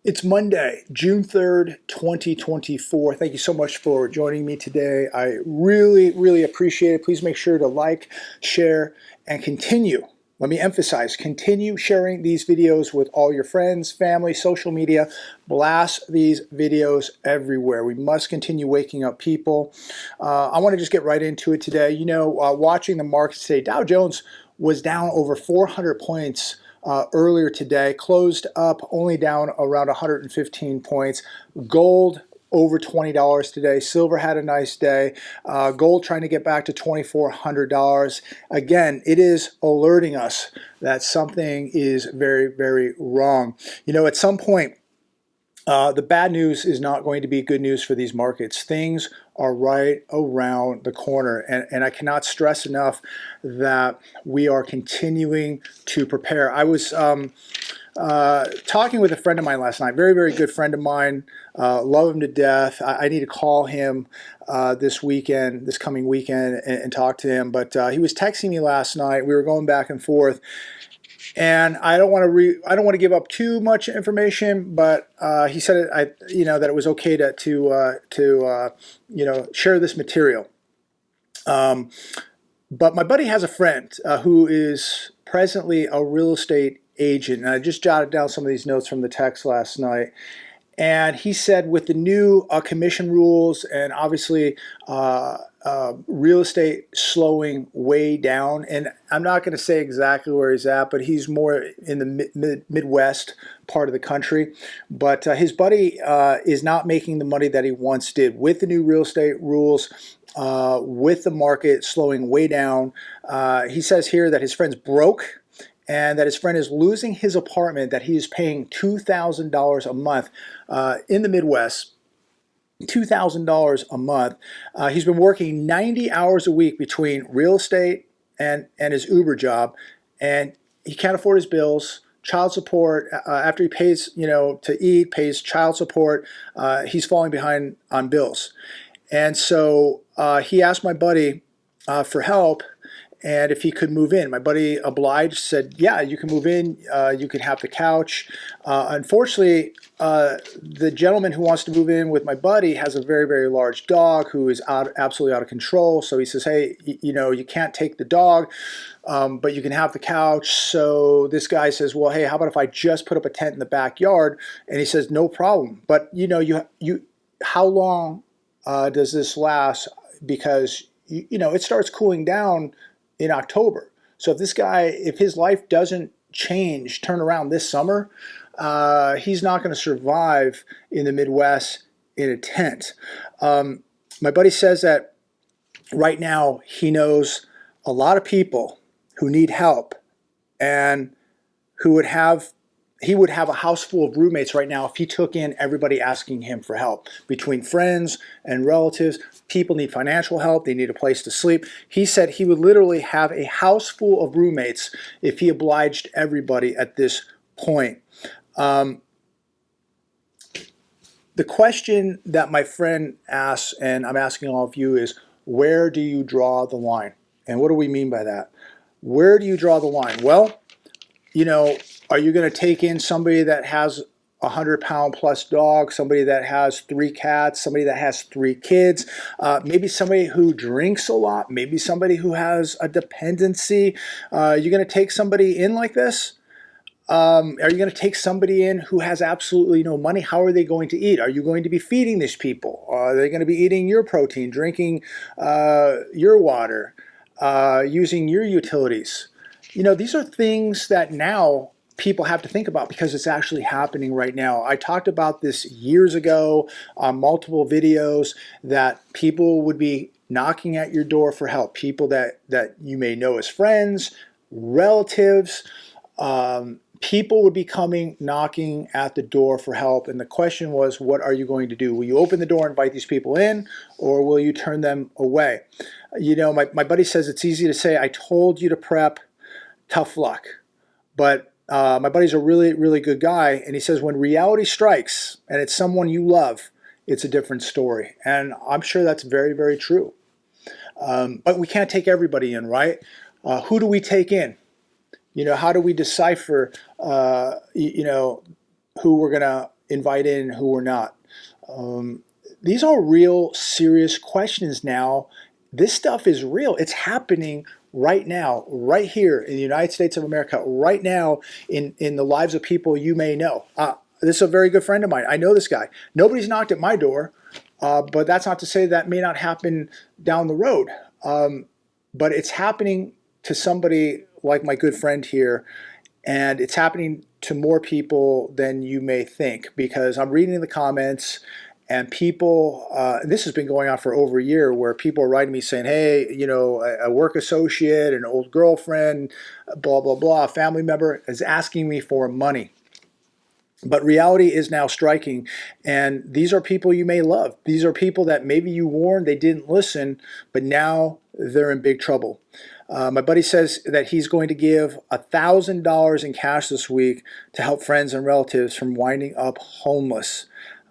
It's Monday, June 3rd, 2024. Thank you so much for joining me today. I really appreciate it. Please make sure to like, share, and continue. Let me emphasize, continue sharing these videos with all your friends, family, social media. Blast these videos everywhere. We must continue waking up people. I want to just get right into it today. Watching the markets today, Dow Jones was down over 400 points earlier today, closed up only down around 115 points. Gold over $20 today. Silver had a nice day. Gold trying to get back to $2,400. Again, it is alerting us that something is very wrong. At some point, the bad news is not going to be good news for these markets. Things are right around the corner, and I cannot stress enough that we are continuing to prepare. I was talking with a friend of mine last night, very good friend of mine, love him to death. I need to call him this coming weekend, and talk to him, but he was texting me last night. We were going back and forth. And I don't want to give up too much information, but he said that it was okay to share this material. But my buddy has a friend who is presently a real estate agent, and I just jotted down some of these notes from the text last night. And he said with the new commission rules and obviously real estate slowing way down, and I'm not going to say exactly where he's at, but he's more in the Midwest part of the country. But his buddy is not making the money that he once did with the new real estate rules, with the market slowing way down. He says here that his friend's broke, and that his friend is losing his apartment that he is paying $2,000 a month in the Midwest. $2,000 a month. He's been working 90 hours a week between real estate and his Uber job, and he can't afford his bills. Child support, after he pays, to eat, pays child support, he's falling behind on bills. And so he asked my buddy for help, and if he could move in. My buddy obliged, said, yeah, you can move in, you can have the couch. Unfortunately, the gentleman who wants to move in with my buddy has a very large dog who is absolutely out of control. So he says, hey, you can't take the dog, but you can have the couch. So this guy says, well, hey, how about if I just put up a tent in the backyard? And he says, no problem. But how long does this last? Because it starts cooling down in October. So if his life doesn't turn around this summer, he's not going to survive in the Midwest in a tent. My buddy says that right now he knows a lot of people who need help, and he would have a house full of roommates right now if he took in everybody asking him for help. Between friends and relatives, people need financial help, they need a place to sleep. He said he would literally have a house full of roommates if he obliged everybody at this point. The question that my friend asks, and I'm asking all of you, is where do you draw the line? And what do we mean by that? Where do you draw the line? Well, are you going to take in somebody that has a 100-pound plus dog, somebody that has 3 cats, somebody that has 3 kids, maybe somebody who drinks a lot, maybe somebody who has a dependency? You're going to take somebody in like this? Are you going to take somebody in who has absolutely no money? How are they going to eat? Are you going to be feeding these people? Are they going to be eating your protein, drinking your water, using your utilities? These are things that now people have to think about because it's actually happening right now. I talked about this years ago on multiple videos, that people would be knocking at your door for help. People that you may know as friends, relatives, people would be knocking at the door for help. And the question was, what are you going to do? Will you open the door and invite these people in, or will you turn them away? My buddy says it's easy to say, I told you to prep, tough luck. But my buddy's a really good guy, and he says when reality strikes and it's someone you love, it's a different story. And I'm sure that's very true. But we can't take everybody in, right? Who do we take in? How do we decipher, who we're gonna invite in and who we're not. These are real serious questions now. This stuff is real. It's happening right now, right here in the United States of America, right now in the lives of people you may know. This is a very good friend of mine. I know this guy. Nobody's knocked at my door, but that's not to say that may not happen down the road. But it's happening to somebody like my good friend here, and it's happening to more people than you may think, because I'm reading the comments and people, this has been going on for over a year, where people are writing me saying, hey, you know, a work associate, an old girlfriend, blah, blah, blah, a family member is asking me for money. But reality is now striking, and these are people you may love. These are people that maybe you warned, they didn't listen, but now they're in big trouble. My buddy says that he's going to give $1,000 in cash this week to help friends and relatives from winding up homeless.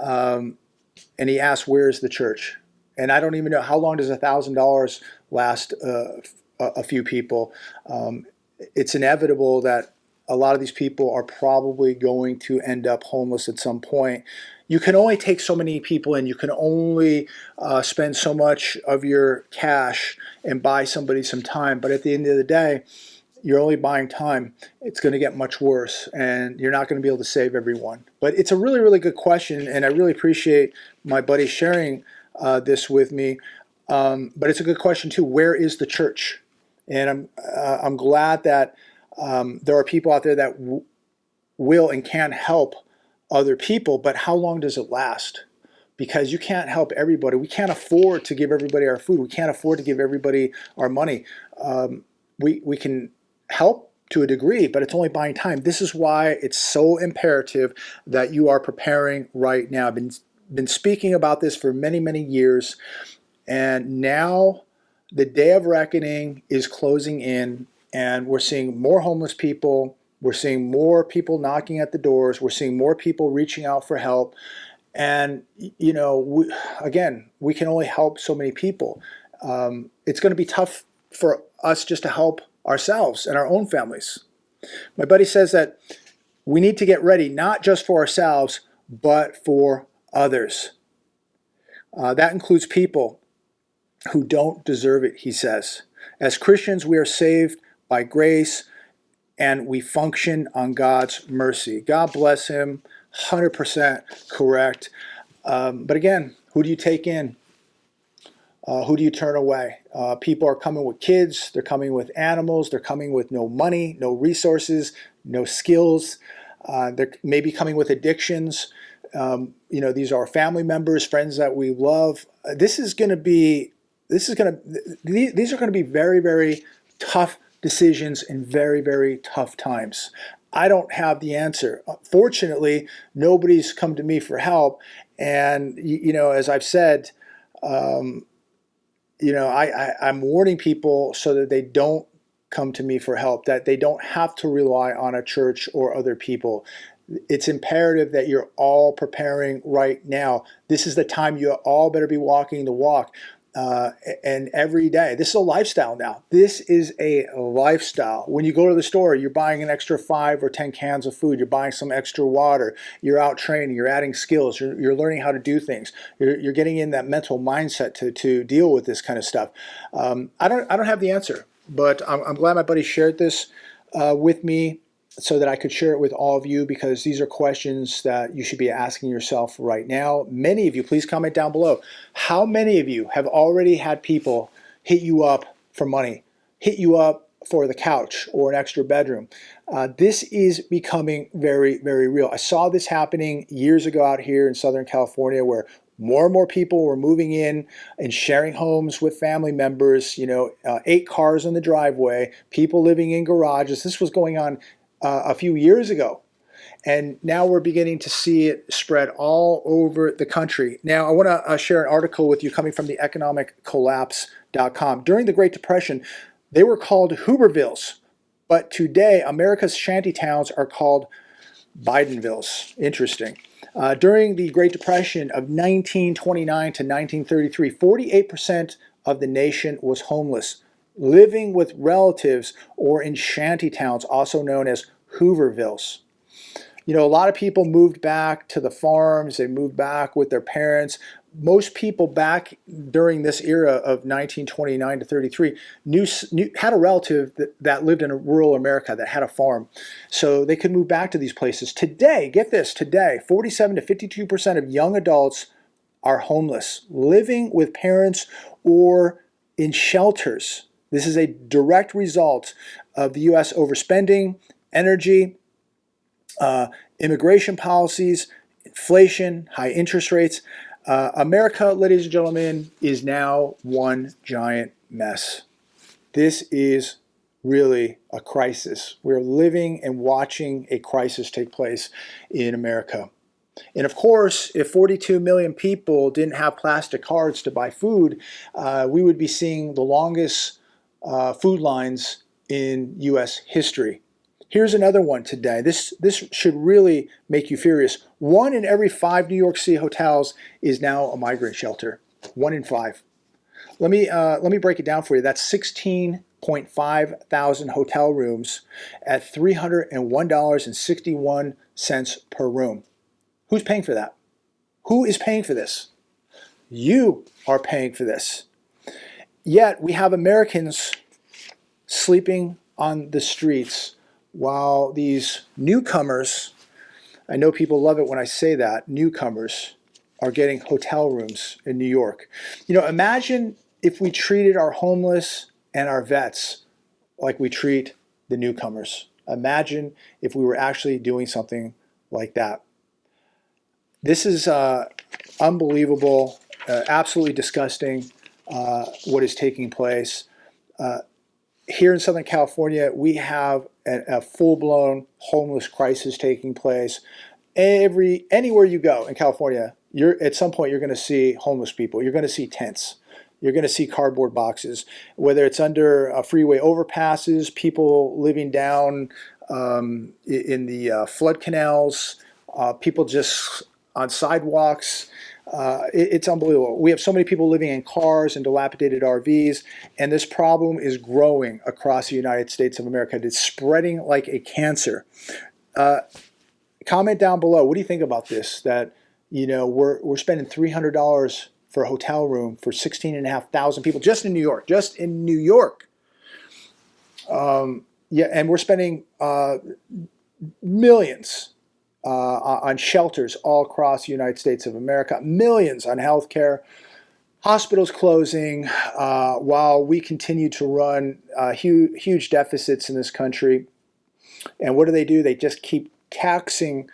And he asked, where's the church? And I don't even know, how long does $1,000 last a few people? It's inevitable that a lot of these people are probably going to end up homeless at some point. You can only take so many people in. You can only spend so much of your cash and buy somebody some time. But at the end of the day, you're only buying time. It's going to get much worse, and you're not going to be able to save everyone. But it's a really, really good question, and I really appreciate my buddy sharing this with me. But it's a good question too. Where is the church? And I'm glad that there are people out there that will and can help other people, but how long does it last? Because you can't help everybody. We can't afford to give everybody our food. We can't afford to give everybody our money. We can help to a degree, but it's only buying time. This is why it's so imperative that you are preparing right now. I've been speaking about this for many, many years, and now the day of reckoning is closing in, and we're seeing more homeless people. We're seeing more people knocking at the doors. We're seeing more people reaching out for help. And, you know, we can only help so many people. It's going to be tough for us just to help ourselves and our own families. My buddy says that we need to get ready, not just for ourselves, but for others. That includes people who don't deserve it, he says. As Christians, we are saved by grace, and we function on God's mercy. God bless him, 100% correct. But again, who do you take in? Who do you turn away? People are coming with kids, they're coming with animals, they're coming with no money, no resources, no skills. They're maybe coming with addictions. You know, these are family members, friends that we love. These are going to be very, very tough decisions in very, very tough times. I don't have the answer. Fortunately, nobody's come to me for help. And, you know, as I've said, you know, I'm warning people so that they don't come to me for help, that they don't have to rely on a church or other people. It's imperative that you're all preparing right now. This is the time you all better be walking the walk. And every day. This is a lifestyle now. This is a lifestyle. When you go to the store, you're buying an extra 5 or 10 cans of food. You're buying some extra water. You're out training. You're adding skills. You're learning how to do things. You're getting in that mental mindset to deal with this kind of stuff. I don't have the answer, but I'm glad my buddy shared this with me, so that I could share it with all of you, because these are questions that you should be asking yourself right now. Many of you, please comment down below. How many of you have already had people hit you up for money, hit you up for the couch or an extra bedroom? This is becoming very, very real. I saw this happening years ago out here in Southern California, where more and more people were moving in and sharing homes with family members, you know, 8 cars in the driveway, people living in garages. This was going on a few years ago. And now we're beginning to see it spread all over the country. Now, I want to share an article with you coming from the economiccollapse.com. During the Great Depression, they were called Hoovervilles. But today, America's shanty towns are called Bidenvilles. Interesting. During the Great Depression of 1929 to 1933, 48% of the nation was homeless, living with relatives or in shanty towns, also known as Hoovervilles. A lot of people moved back to the farms. They moved back with their parents. Most people back during this era of 1929 to 33 had a relative that lived in rural America that had a farm. So they could move back to these places. Today, get this, today, 47 to 52% of young adults are homeless, living with parents or in shelters. This is a direct result of the U.S. overspending, energy, immigration policies, inflation, high interest rates. America, ladies and gentlemen, is now one giant mess. This is really a crisis. We're living and watching a crisis take place in America. And of course, if 42 million people didn't have plastic cards to buy food, we would be seeing the longest food lines in U.S. history. Here's another one today. This should really make you furious. 1 in every 5 New York City hotels is now a migrant shelter. 1 in 5. Let me break it down for you. That's 16.5 thousand hotel rooms at $301.61 per room. Who's paying for that? Who is paying for this? You are paying for this. Yet we have Americans sleeping on the streets while these newcomers, I know people love it when I say that, newcomers are getting hotel rooms in New York. Imagine if we treated our homeless and our vets like we treat the newcomers. Imagine if we were actually doing something like that. This is unbelievable, absolutely disgusting what is taking place. Here in Southern California, we have a full-blown homeless crisis taking place. Anywhere you go in California, at some point you're going to see homeless people. You're going to see tents. You're going to see cardboard boxes. Whether it's under freeway overpasses, people living down in the flood canals, people just on sidewalks. It's unbelievable. We have so many people living in cars and dilapidated RVs, and this problem is growing across the United States of America. It's spreading like a cancer. Comment down below. What do you think about this? That we're spending $300 for a hotel room for 16,500 people just in New York. Just in New York. And we're spending millions on shelters all across the United States of America, millions on healthcare, hospitals closing, while we continue to run huge deficits in this country. And what do? They just keep taxing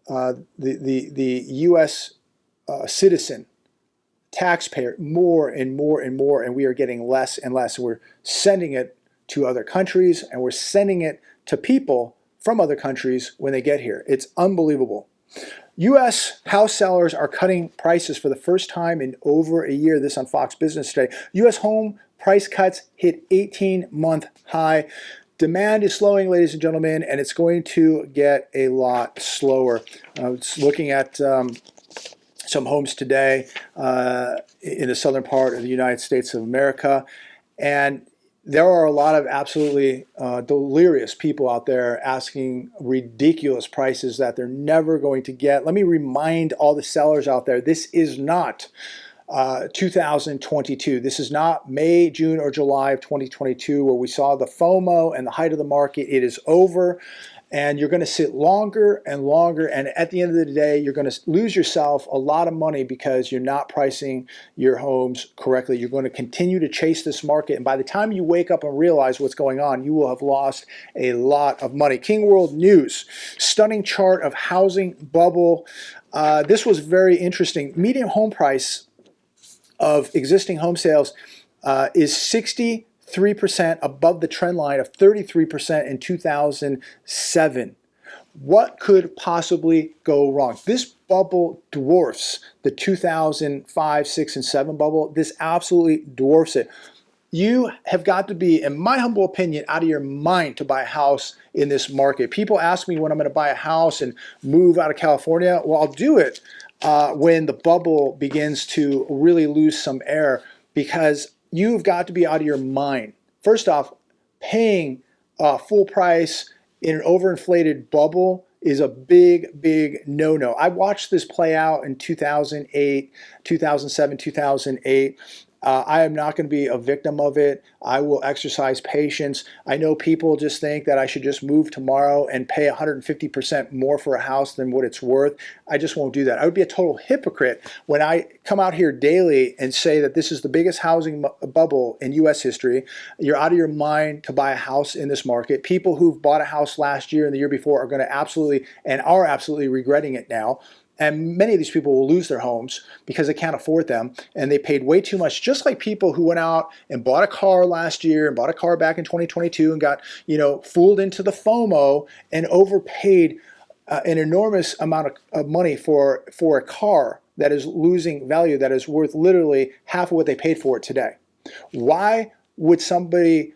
the U.S. Citizen, taxpayer, more and more and more, and we are getting less and less. We're sending it to other countries, and we're sending it to people from other countries when they get here. It's unbelievable. U.S. house sellers are cutting prices for the first time in over a year. This on Fox Business today. U.S. home price cuts hit 18-month high. Demand is slowing, ladies and gentlemen, and it's going to get a lot slower. I was looking at some homes today in the southern part of the United States of America, and there are a lot of absolutely delirious people out there asking ridiculous prices that they're never going to get. Let me remind all the sellers out there, this is not 2022. This is not May, June, or July of 2022 where we saw the FOMO and the height of the market. It is over. And you're going to sit longer and longer, and at the end of the day, you're going to lose yourself a lot of money because you're not pricing your homes correctly. You're going to continue to chase this market, and by the time you wake up and realize what's going on, you will have lost a lot of money. King World News, stunning chart of housing bubble. This was very interesting. Median home price of existing home sales is 63% above the trend line of 33% in 2007. What could possibly go wrong? This bubble dwarfs the 2005, 6, and 7 bubble. This absolutely dwarfs it. You have got to be, in my humble opinion, out of your mind to buy a house in this market. People ask me when I'm going to buy a house and move out of California. Well, I'll do it when the bubble begins to really lose some air, because you've got to be out of your mind. First off, paying full price in an overinflated bubble is a big, big no-no. I watched this play out in 2008, 2007, 2008. I am not going to be a victim of it. I will exercise patience. I know people just think that I should just move tomorrow and pay 150% more for a house than what it's worth. I just won't do that. I would be a total hypocrite when I come out here daily and say that this is the biggest housing bubble in U.S. history. You're out of your mind to buy a house in this market. People who've bought a house last year and the year before are going to absolutely and are absolutely regretting it now. And many of these people will lose their homes because they can't afford them, and they paid way too much. Just like people who went out and bought a car last year and bought a car back in 2022 and got, fooled into the FOMO and overpaid an enormous amount of money for a car that is losing value, that is worth literally half of what they paid for it today. Why would somebody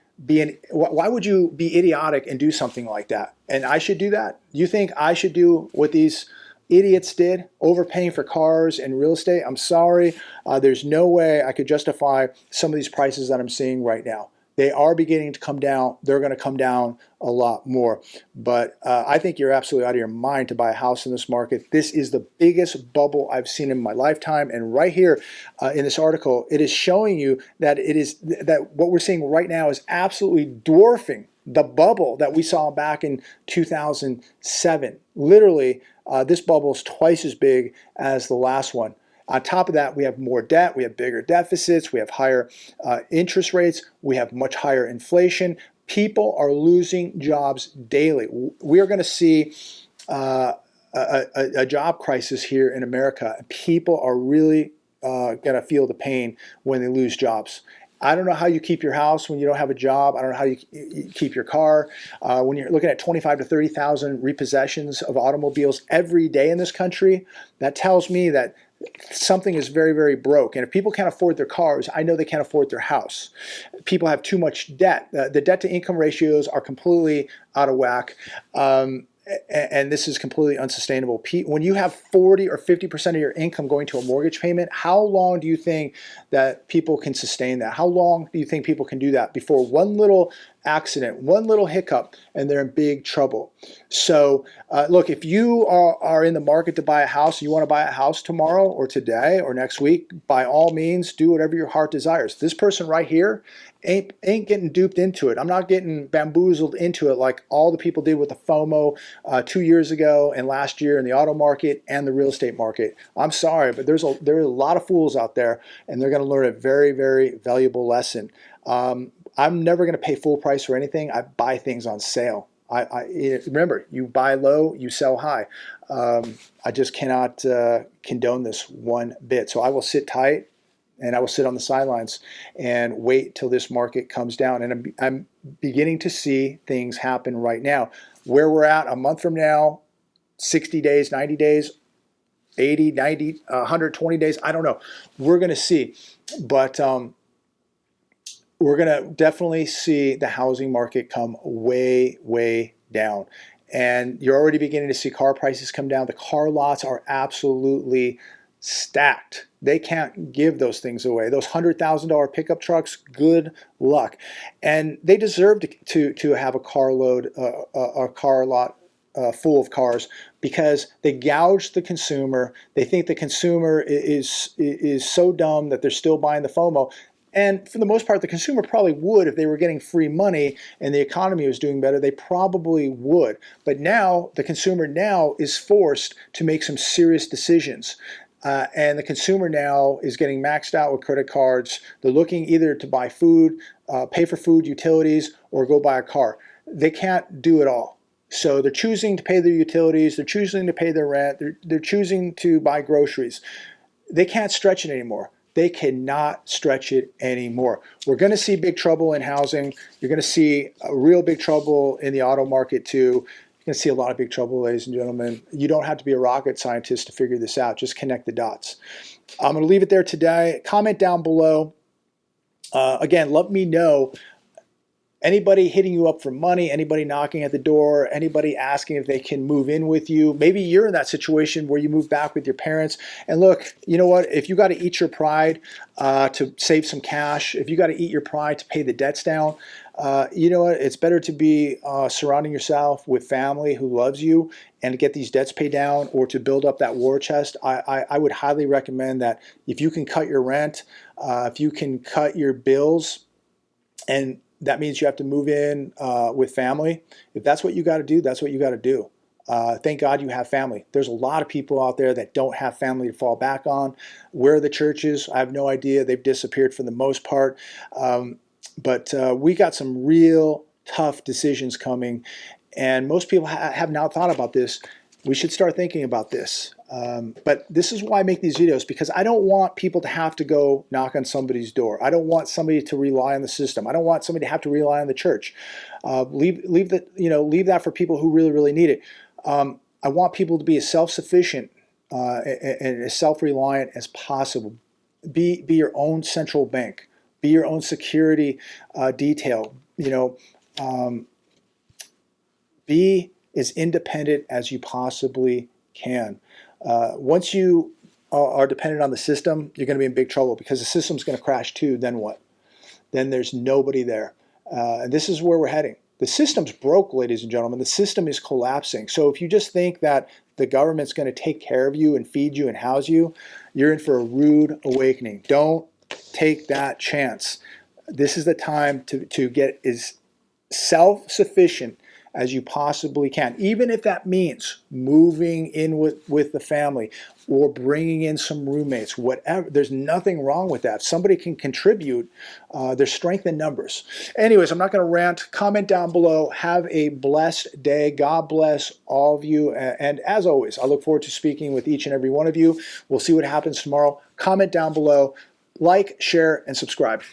why would you be idiotic and do something like that? And I should do that? You think I should do what these idiots did, overpaying for cars and real estate? I'm sorry. There's no way I could justify some of these prices that I'm seeing right now. They are beginning to come down. They're going to come down a lot more. But I think you're absolutely out of your mind to buy a house in this market. This is the biggest bubble I've seen in my lifetime. And right here in this article, it is showing you that that what we're seeing right now is absolutely dwarfing the bubble that we saw back in 2007. Literally, this bubble is twice as big as the last one. On top of that, we have more debt, we have bigger deficits, we have higher interest rates, we have much higher inflation. People are losing jobs daily. We are going to see a job crisis here in America. People are really going to feel the pain when they lose jobs. I don't know how you keep your house when you don't have a job. I don't know how you keep your car. When you're looking at 25 to 30,000 repossessions of automobiles every day in this country, that tells me that something is very, very broke. And if people can't afford their cars, I know they can't afford their house. People have too much debt. The debt to income ratios are completely out of whack. And this is completely unsustainable. When you have 40 or 50% of your income going to a mortgage payment, how long do you think that people can sustain that? How long do you think people can do that before one little accident, one little hiccup, and they're in big trouble? So look, if you are in the market to buy a house, you want to buy a house tomorrow or today or next week, by all means, do whatever your heart desires. This person right here ain't getting duped into it. I'm not getting bamboozled into it like all the people did with the FOMO 2 years ago and last year in the auto market and the real estate market. I'm sorry, but there are a lot of fools out there, and they're going to learn a very, very valuable lesson. I'm never going to pay full price for anything. I buy things on sale. Remember, you buy low, you sell high. I just cannot condone this one bit. So I will sit tight, and I will sit on the sidelines and wait till this market comes down. And I'm beginning to see things happen right now. Where we're at a month from now, 60 days, 90 days, 80, 90, 120 days, I don't know. We're going to see. But we're going to definitely see the housing market come way, way down. And you're already beginning to see car prices come down. The car lots are absolutely stacked. They can't give those things away. Those $100,000 pickup trucks, good luck. And they deserve to have a car lot full of cars, because they gouge the consumer. They think the consumer is so dumb that they're still buying the FOMO. And for the most part, the consumer probably would if they were getting free money and the economy was doing better. They probably would. But now the consumer now is forced to make some serious decisions. And the consumer now is getting maxed out with credit cards. They're looking either to buy food, pay for food, utilities, or go buy a car. They can't do it all. So they're choosing to pay their utilities. They're choosing to pay their rent. They're choosing to buy groceries. They can't stretch it anymore. They cannot stretch it anymore. We're going to see big trouble in housing. You're going to see a real big trouble in the auto market too. You're going to see a lot of big trouble, ladies and gentlemen. You don't have to be a rocket scientist to figure this out. Just connect the dots. I'm going to leave it there today. Comment down below. Again, let me know. Anybody hitting you up for money, anybody knocking at the door, anybody asking if they can move in with you. Maybe you're in that situation where you move back with your parents. And look, you know what? If you got to eat your pride to save some cash, if you got to eat your pride to pay the debts down, You know what? It's better to be surrounding yourself with family who loves you and to get these debts paid down or to build up that war chest. I would highly recommend that if you can cut your rent, if you can cut your bills, and that means you have to move in with family. If that's what you got to do, that's what you got to do. Thank God you have family. There's a lot of people out there that don't have family to fall back on. Where are the churches? I have no idea. They've disappeared for the most part. But we got some real tough decisions coming, and most people have not thought about this. We should start thinking about this. But this is why I make these videos, because I don't want people to have to go knock on somebody's door. I don't want somebody to rely on the system. I don't want somebody to have to rely on the church. Leave that for people who really, really need it. I want people to be as self-sufficient and as self-reliant as possible. Be your own central bank. Be your own security detail. Be as independent as you possibly can. Once you are dependent on the system, you're going to be in big trouble, because the system's going to crash too. Then what? Then there's nobody there. And this is where we're heading. The system's broke, ladies and gentlemen. The system is collapsing. So if you just think that the government's going to take care of you and feed you and house you, you're in for a rude awakening. Don't take that chance. This is the time to get as self-sufficient as you possibly can, even if that means moving in with the family or bringing in some roommates, whatever. There's nothing wrong with that. If somebody can contribute, there's strength in numbers. Anyways, I'm not going to rant. Comment down below. Have a blessed day. God bless all of you. And as always, I look forward to speaking with each and every one of you. We'll see what happens tomorrow. Comment down below. Like, share, and subscribe.